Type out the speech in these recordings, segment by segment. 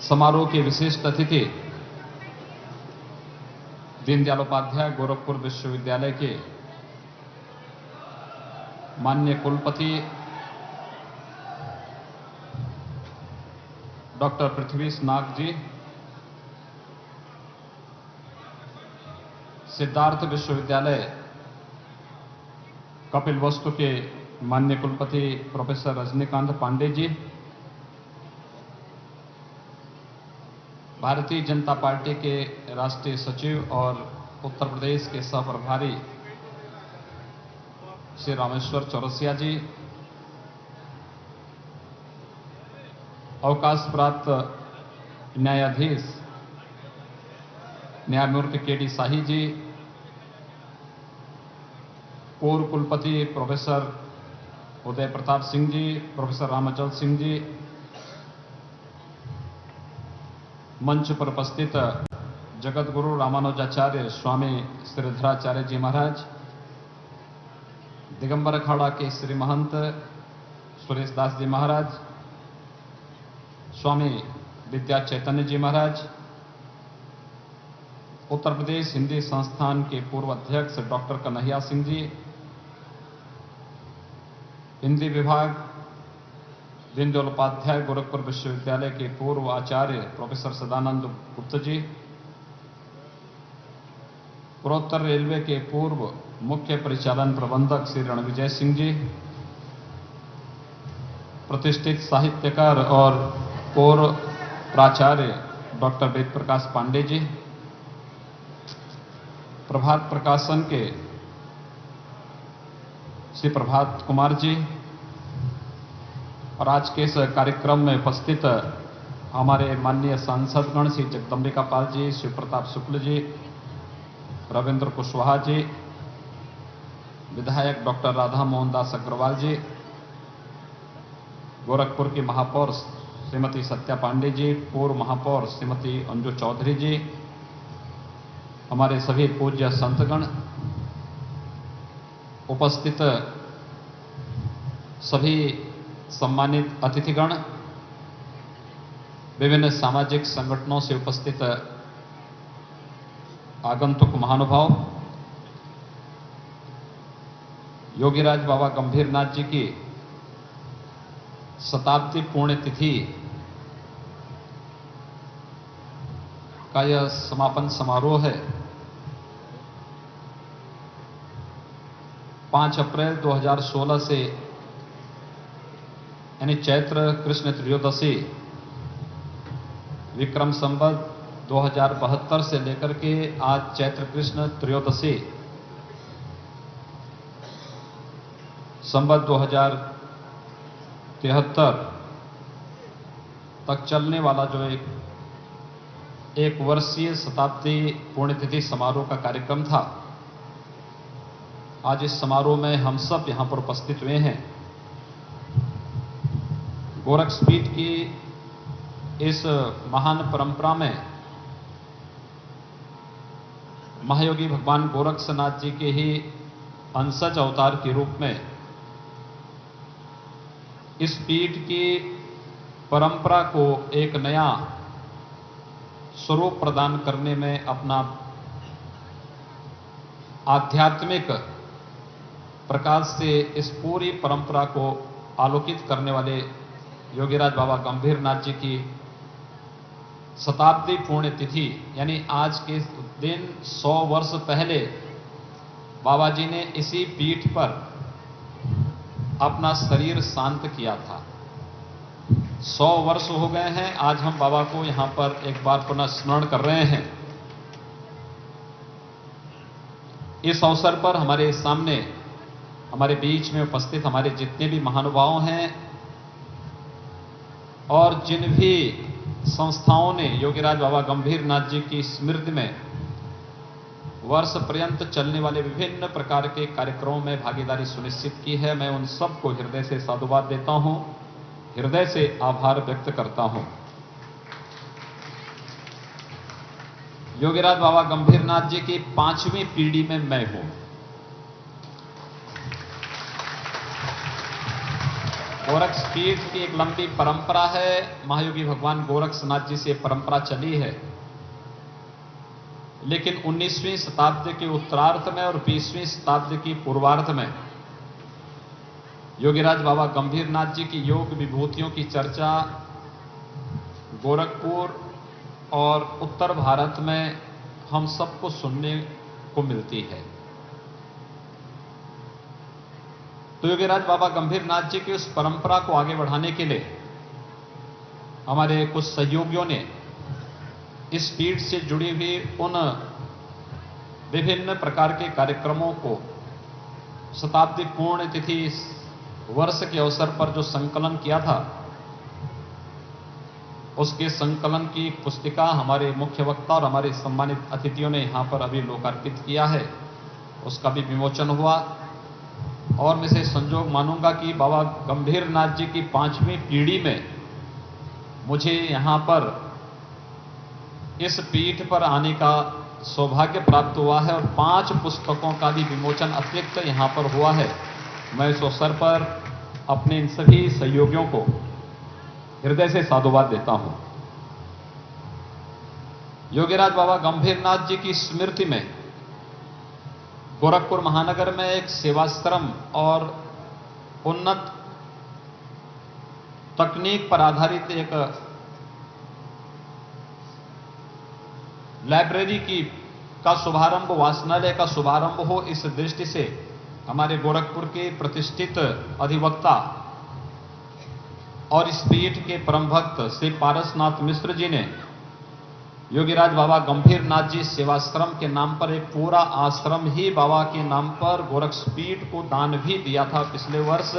समारोह के विशिष्ट अतिथि दीनदयाल उपाध्याय गोरखपुर विश्वविद्यालय के माननीय कुलपति डॉक्टर पृथ्वीश नाग जी, सिद्धार्थ विश्वविद्यालय कपिलवस्तु के माननीय कुलपति प्रोफेसर रजनीकांत पांडे जी, भारतीय जनता पार्टी के राष्ट्रीय सचिव और उत्तर प्रदेश के सह प्रभारी श्री रामेश्वर चौरसिया जी, अवकाश प्राप्त न्यायाधीश न्यायमूर्ति के.डी. शाही जी, पूर्व कुलपति प्रोफेसर उदय प्रताप सिंह जी, प्रोफेसर रामाचल सिंह जी, मंच पर उपस्थित जगत गुरु रामानुजाचार्य स्वामी श्रीधराचार्य जी महाराज, दिगंबर अखाड़ा के श्री महंत सुरेश दास जी महाराज, स्वामी विद्या चैतन्य जी महाराज, उत्तर प्रदेश हिंदी संस्थान के पूर्व अध्यक्ष डॉक्टर कन्हैया सिंह जी, हिंदी विभाग दीनदयाल उपाध्याय गोरखपुर विश्वविद्यालय के पूर्व आचार्य प्रोफेसर सदानंद गुप्ता जी, पूर्वोत्तर रेलवे के पूर्व मुख्य परिचालन प्रबंधक श्री रणविजय सिंह जी, प्रतिष्ठित साहित्यकार और पूर्व प्राचार्य डॉक्टर वेद प्रकाश पांडे जी, प्रभात प्रकाशन के श्री प्रभात कुमार जी, और आज के इस कार्यक्रम में उपस्थित हमारे माननीय सांसदगण श्री जगदम्बिका पाल जी, शिव प्रताप शुक्ल जी, रविंद्र कुशवाहा जी, विधायक डॉक्टर राधा मोहन दास अग्रवाल जी, गोरखपुर की महापौर श्रीमती सत्या पांडे जी, पूर्व महापौर श्रीमती अंजू चौधरी जी, हमारे सभी पूज्य संतगण, उपस्थित सभी सम्मानित अतिथिगण, विभिन्न सामाजिक संगठनों से उपस्थित आगंतुक महानुभाव, योगीराज बाबा गंभीरनाथ जी की शताब्दी पुण्यतिथि का यह समापन समारोह है। 5 अप्रैल 2016 से यानी चैत्र कृष्ण त्रयोदशी विक्रम संवत 2072 से लेकर के आज चैत्र कृष्ण त्रयोदशी संवत 2073 तक चलने वाला जो एक वर्षीय शताब्दी पुण्यतिथि समारोह का कार्यक्रम था, आज इस समारोह में हम सब यहां पर उपस्थित हुए हैं। गोरखपीठ की इस महान परंपरा में महायोगी भगवान गोरक्षनाथ जी के ही अंशज अवतार के रूप में इस पीठ की परंपरा को एक नया स्वरूप प्रदान करने में अपना आध्यात्मिक प्रकाश से इस पूरी परंपरा को आलोकित करने वाले योगीराज बाबा गंभीरनाथ जी की शताब्दी पुण्यतिथि यानी आज के दिन 100 वर्ष पहले बाबा जी ने इसी पीठ पर अपना शरीर शांत किया था। 100 वर्ष हो गए हैं। आज हम बाबा को यहां पर एक बार पुनः स्मरण कर रहे हैं। इस अवसर पर हमारे सामने, हमारे बीच में उपस्थित हमारे जितने भी महानुभाव हैं और जिन भी संस्थाओं ने योगीराज बाबा गंभीरनाथ जी की स्मृति में वर्ष पर्यंत चलने वाले विभिन्न प्रकार के कार्यक्रमों में भागीदारी सुनिश्चित की है, मैं उन सबको हृदय से साधुवाद देता हूं, हृदय से आभार व्यक्त करता हूं। योगीराज बाबा गंभीरनाथ जी की 5वीं पीढ़ी में मैं हूं। गोरक्षपीठ की एक लंबी परंपरा है। महायोगी भगवान गोरक्षनाथ जी से परंपरा चली है, लेकिन 19वीं शताब्दी के उत्तरार्ध में और 20वीं शताब्दी की पूर्वार्ध में योगीराज बाबा गंभीरनाथ जी की योग विभूतियों की चर्चा गोरखपुर और उत्तर भारत में हम सबको सुनने को मिलती है। तो योगीराज बाबा गंभीरनाथ जी की उस परंपरा को आगे बढ़ाने के लिए हमारे कुछ सहयोगियों ने इस पीठ से जुड़ी हुई उन विभिन्न प्रकार के कार्यक्रमों को शताब्दी पूर्ण तिथि वर्ष के अवसर पर जो संकलन किया था, उसके संकलन की पुस्तिका हमारे मुख्य वक्ता और हमारे सम्मानित अतिथियों ने यहां पर अभी लोकार्पित किया है। उसका भी विमोचन हुआ और मैं इसे संजोग मानूंगा कि बाबा गंभीरनाथ जी की 5वीं पीढ़ी में मुझे यहां पर इस पीठ पर आने का सौभाग्य प्राप्त हुआ है और 5 पुस्तकों का भी विमोचन अतिरिक्त यहां पर हुआ है। मैं इस अवसर पर अपने इन सभी सहयोगियों को हृदय से साधुवाद देता हूं। योगीराज बाबा गंभीरनाथ जी की स्मृति में गोरखपुर महानगर में एक सेवाश्रम और उन्नत तकनीक पर आधारित एक लाइब्रेरी का शुभारंभ, वाचनालय का शुभारंभ हो, इस दृष्टि से हमारे गोरखपुर के प्रतिष्ठित अधिवक्ता और इस पीठ के परम भक्त श्री पारसनाथ मिश्र जी ने योगीराज बाबा गंभीरनाथ जी सेवाश्रम के नाम पर एक पूरा आश्रम ही बाबा के नाम पर गोरक्षपीठ को दान भी दिया था। पिछले वर्ष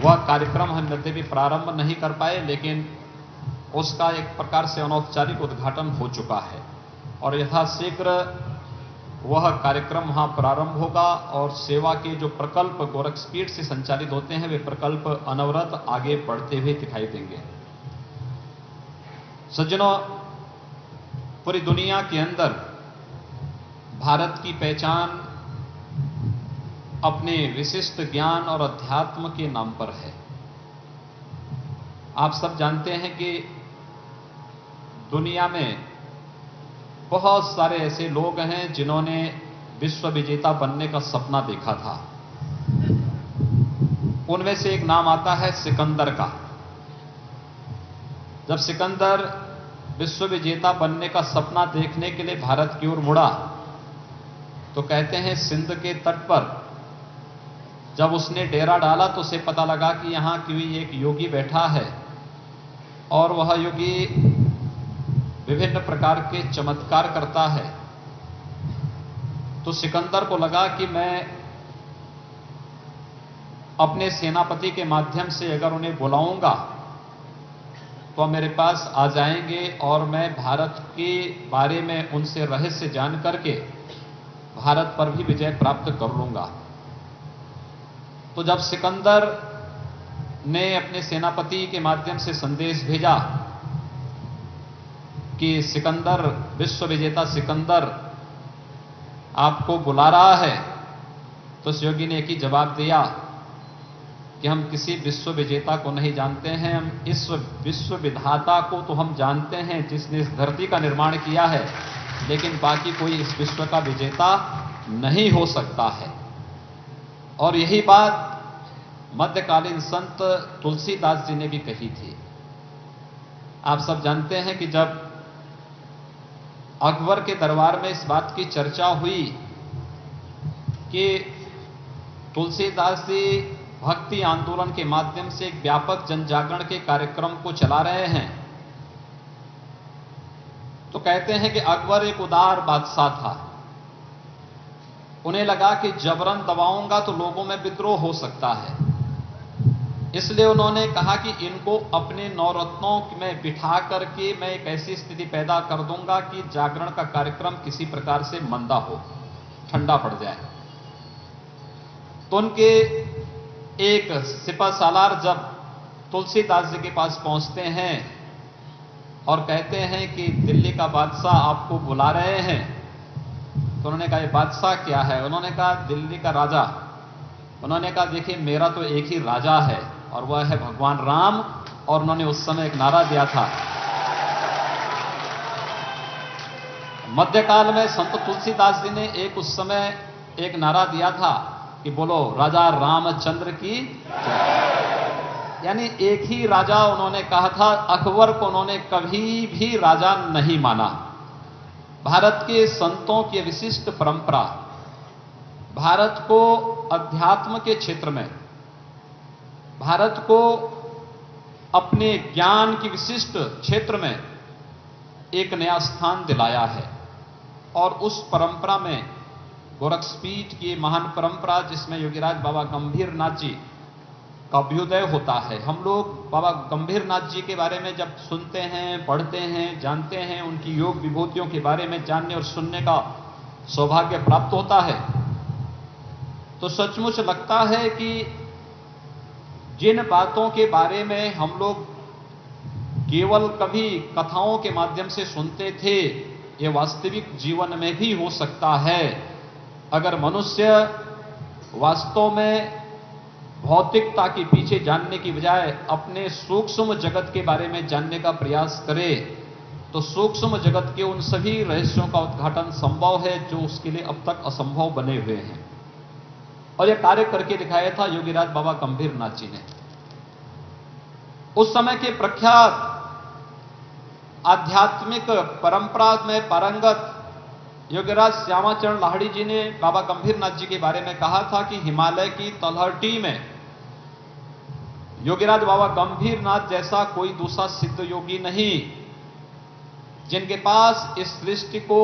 वह कार्यक्रम हम यद्यपि प्रारंभ नहीं कर पाए, लेकिन उसका एक प्रकार से अनौपचारिक उद्घाटन हो चुका है और यथाशीघ्र वह कार्यक्रम वहां प्रारंभ होगा और सेवा के जो प्रकल्प गोरक्षपीठ से संचालित होते हैं, वे प्रकल्प अनवरत आगे बढ़ते हुए दिखाई देंगे। सज्जनों, पूरी दुनिया के अंदर भारत की पहचान अपने विशिष्ट ज्ञान और अध्यात्म के नाम पर है। आप सब जानते हैं कि दुनिया में बहुत सारे ऐसे लोग हैं जिन्होंने विश्व विजेता बनने का सपना देखा था। उनमें से एक नाम आता है सिकंदर का। जब सिकंदर विश्व विजेता बनने का सपना देखने के लिए भारत की ओर मुड़ा, तो कहते हैं सिंध के तट पर जब उसने डेरा डाला तो उसे पता लगा कि यहां कोई एक योगी बैठा है और वह योगी विभिन्न प्रकार के चमत्कार करता है। तो सिकंदर को लगा कि मैं अपने सेनापति के माध्यम से अगर उन्हें बुलाऊंगा तो मेरे पास आ जाएंगे और मैं भारत के बारे में उनसे रहस्य जान करके भारत पर भी विजय प्राप्त कर लूंगा। तो जब सिकंदर ने अपने सेनापति के माध्यम से संदेश भेजा कि सिकंदर, विश्व विजेता सिकंदर आपको बुला रहा है, तो उस योगी ने एक ही जवाब दिया कि हम किसी विश्व विजेता को नहीं जानते हैं, हम इस विश्व विधाता को तो हम जानते हैं जिसने इस धरती का निर्माण किया है, लेकिन बाकी कोई इस विश्व का विजेता नहीं हो सकता है। और यही बात मध्यकालीन संत तुलसीदास जी ने भी कही थी। आप सब जानते हैं कि जब अकबर के दरबार में इस बात की चर्चा हुई कि तुलसीदास जी भक्ति आंदोलन के माध्यम से एक व्यापक जन जागरण के कार्यक्रम को चला रहे हैं, तो कहते हैं कि अकबर एक उदार बादशाह था। उन्हें लगा कि जबरन दबाऊंगा तो लोगों में विद्रोह हो सकता है, इसलिए उन्होंने कहा कि इनको अपने नवरत्नों में बिठा करके मैं एक ऐसी स्थिति पैदा कर दूंगा कि जागरण का कार्यक्रम किसी प्रकार से मंदा हो, ठंडा पड़ जाए। तो उनके एक सिपह सालार जब तुलसीदास जी के पास पहुंचते हैं और कहते हैं कि दिल्ली का बादशाह आपको बुला रहे हैं, तो उन्होंने कहा ये बादशाह क्या है? उन्होंने कहा दिल्ली का राजा। उन्होंने कहा देखिए मेरा तो एक ही राजा है, और वह है भगवान राम। और उन्होंने उस समय एक नारा दिया था, मध्यकाल में संत तुलसीदास जी ने उस समय एक नारा दिया था कि बोलो राजा रामचंद्र की जय। यानी एक ही राजा उन्होंने कहा था, अकबर को उन्होंने कभी भी राजा नहीं माना। भारत के संतों की विशिष्ट परंपरा भारत को अध्यात्म के क्षेत्र में, भारत को अपने ज्ञान की विशिष्ट क्षेत्र में एक नया स्थान दिलाया है। और उस परंपरा में गोरक्षपीठ की महान परंपरा, जिसमें योगीराज बाबा गंभीरनाथ जी का अभ्युदय होता है। हम लोग बाबा गंभीरनाथ जी के बारे में जब सुनते हैं, पढ़ते हैं, जानते हैं, उनकी योग विभूतियों के बारे में जानने और सुनने का सौभाग्य प्राप्त होता है, तो सचमुच लगता है कि जिन बातों के बारे में हम लोग केवल कभी कथाओं के माध्यम से सुनते थे, ये वास्तविक जीवन में भी हो सकता है। अगर मनुष्य वास्तव में भौतिकता के पीछे जानने की बजाय अपने सूक्ष्म जगत के बारे में जानने का प्रयास करे, तो सूक्ष्म जगत के उन सभी रहस्यों का उद्घाटन संभव है जो उसके लिए अब तक असंभव बने हुए हैं। और यह कार्य करके दिखाया था योगीराज बाबा गंभीरनाथ जी ने। उस समय के प्रख्यात आध्यात्मिक परंपरा में पारंगत योगीराज श्यामाचरण लाहिड़ी जी ने बाबा गंभीरनाथ जी के बारे में कहा था कि हिमालय की तलहटी में योगीराज बाबा गंभीरनाथ जैसा कोई दूसरा सिद्ध योगी नहीं, जिनके पास इस सृष्टि को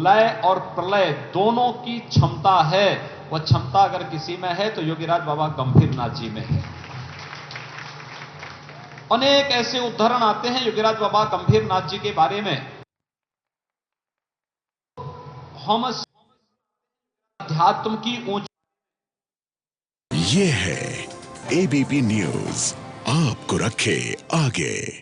लय और प्रलय दोनों की क्षमता है। वह क्षमता अगर किसी में है तो योगीराज बाबा गंभीरनाथ जी में है। अनेक ऐसे उदाहरण आते हैं योगीराज बाबा गंभीरनाथ जी के बारे में। हम अध्यात्म की ऊंचाई, ये है एबीपी न्यूज, आपको रखे आगे।